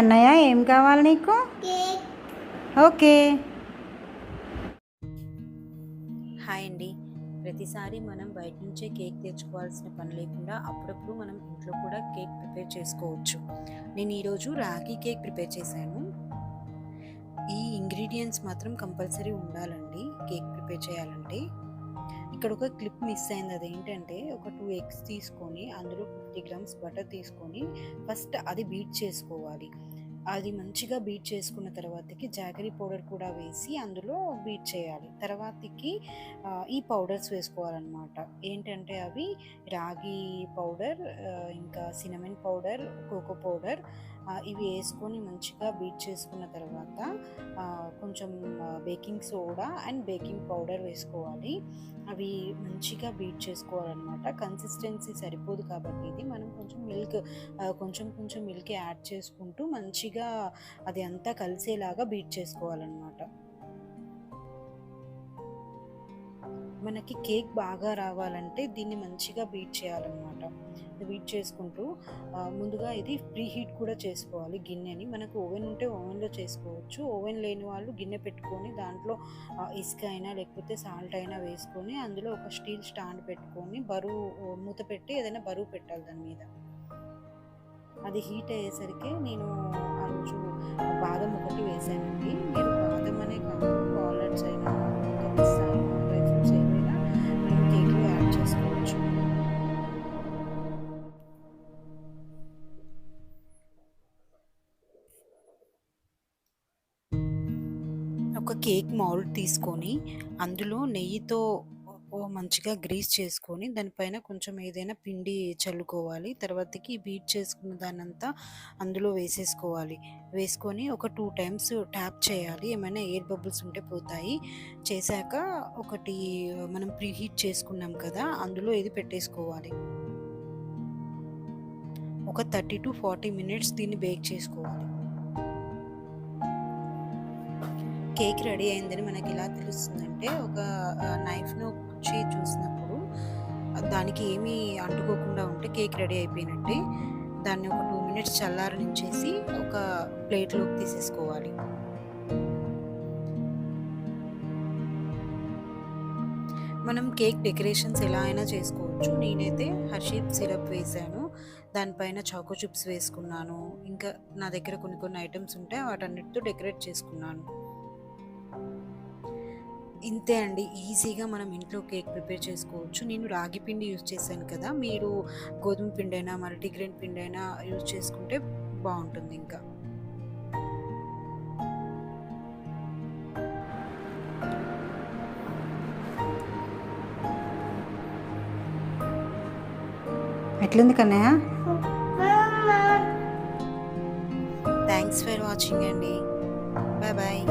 కన్నయ్య, ఏం కావాలి నీకు? ఓకే. హాయ్ అండి. ప్రతిసారి మనం బయట నుంచే కేక్ తెచ్చుకోవాల్సిన పని లేకుండా అప్పుడప్పుడు మనం ఇంట్లో కూడా కేక్ ప్రిపేర్ చేసుకోవచ్చు. నేను ఈరోజు రాగి కేక్ ప్రిపేర్ చేశాను. ఈ ఇంగ్రీడియంట్స్ మాత్రం కంపల్సరీ ఉండాలండి కేక్ ప్రిపేర్ చేయాలంటే. ఇక్కడ ఒక క్లిప్ మిస్ అయింది. అదేంటంటే ఒక 2 ఎగ్స్ తీసుకొని అందులో 50 గ్రామ్స్ బటర్ తీసుకొని ఫస్ట్ అది బీట్ చేసుకోవాలి. అది మంచిగా బీట్ చేసుకున్న తర్వాతకి జాగరీ పౌడర్ కూడా వేసి అందులో బీట్ చేయాలి. తర్వాతకి ఈ పౌడర్స్ వేసుకోవాలన్నమాట. ఏంటంటే అవి రాగి పౌడర్, ఇంకా సినమన్ పౌడర్, కోకో పౌడర్, ఇవి వేసుకొని మంచిగా బీట్ చేసుకున్న తర్వాత కొంచెం baking soda and baking powder వేసుకోవాలి. అవి మంచిగా బీట్ చేసుకోవాలన్నమాట. కన్సిస్టెన్సీ సరిపోదు కాబట్టి ఇది మనం కొంచెం మిల్క్ యాడ్ చేసుకుంటూ మంచిగా అది అంతా కలిసేలాగా బీట్ చేసుకోవాలన్నమాట. మనకి కేక్ బాగా రావాలంటే దీన్ని మంచిగా బీట్ చేయాలన్నమాట. బీట్ చేసుకుంటూ ముందుగా ఇది ప్రీ హీట్ కూడా చేసుకోవాలి గిన్నెని. మనకు ఓవెన్ ఉంటే ఓవెన్లో చేసుకోవచ్చు. ఓవెన్ లేని వాళ్ళు గిన్నె పెట్టుకొని దాంట్లో ఇసుక అయినా లేకపోతే సాల్ట్ అయినా వేసుకొని అందులో ఒక స్టీల్ స్టాండ్ పెట్టుకొని మూత పెట్టి ఏదైనా బరువు పెట్టాలి దాని మీద. అది హీట్ అయ్యేసరికి నేను ఆ రోజు బాదం ఒకటి వేసానండి. మీరు బాదం అనే కాదు, వాల్నట్స్ అయినా పిస్తా అయినా డ్రై ఫ్రూట్స్ ఏమైనా మనం కేక్లో యాడ్ చేసుకోవచ్చు. ఒక కేక్ మౌల్డ్ తీసుకొని అందులో నెయ్యితో మంచిగా గ్రీస్ చేసుకొని దానిపైన కొంచెం ఏదైనా పిండి చల్లుకోవాలి. తర్వాతకి బీట్ చేసుకున్న దాన్నంతా అందులో వేసేసుకోవాలి. వేసుకొని ఒక 2 టైమ్స్ ట్యాప్ చేయాలి. ఏమైనా ఎయిర్ బబుల్స్ ఉంటే పోతాయి. చేశాక ఒకటి మనం ప్రీ హీట్ చేసుకున్నాం కదా, అందులో ఇది పెట్టేసుకోవాలి. ఒక 30 to 40 మినిట్స్ దీన్ని బేక్ చేసుకోవాలి. కేక్ రెడీ అయిందని మనకి ఎలా తెలుస్తుందంటే, ఒక నైఫ్ను గుచ్చి చూసినప్పుడు దానికి ఏమీ అంటుకోకుండా ఉంటే కేక్ రెడీ అయిపోయినట్టే. దాన్ని ఒక 2 మినిట్స్ చల్లారనించేసి ఒక ప్లేట్లోకి తీసేసుకోవాలి. మనం కేక్ డెకరేషన్స్ ఎలా అయినా చేసుకోవచ్చు. నేనైతే హర్షీప్ సిరప్ వేసాను, దానిపైన చాకో చిప్స్ వేసుకున్నాను. ఇంకా నా దగ్గర కొన్ని ఐటమ్స్ ఉంటాయి, వాటన్నిటితో డెకరేట్ చేసుకున్నాను. ఇంతే అండి, ఈజీగా మనం ఇంట్లో కేక్ ప్రిపేర్ చేసుకోవచ్చు. నేను రాగి పిండి యూజ్ చేశాను కదా, మీరు గోధుమ పిండి అయినా మల్టీగ్రెయిన్ పిండి అయినా యూజ్ చేసుకుంటే బాగుంటుంది. ఇంకా ఎట్లుంది కన్నయ్య? థ్యాంక్స్ ఫర్ వాచింగ్ అండి. Bye bye.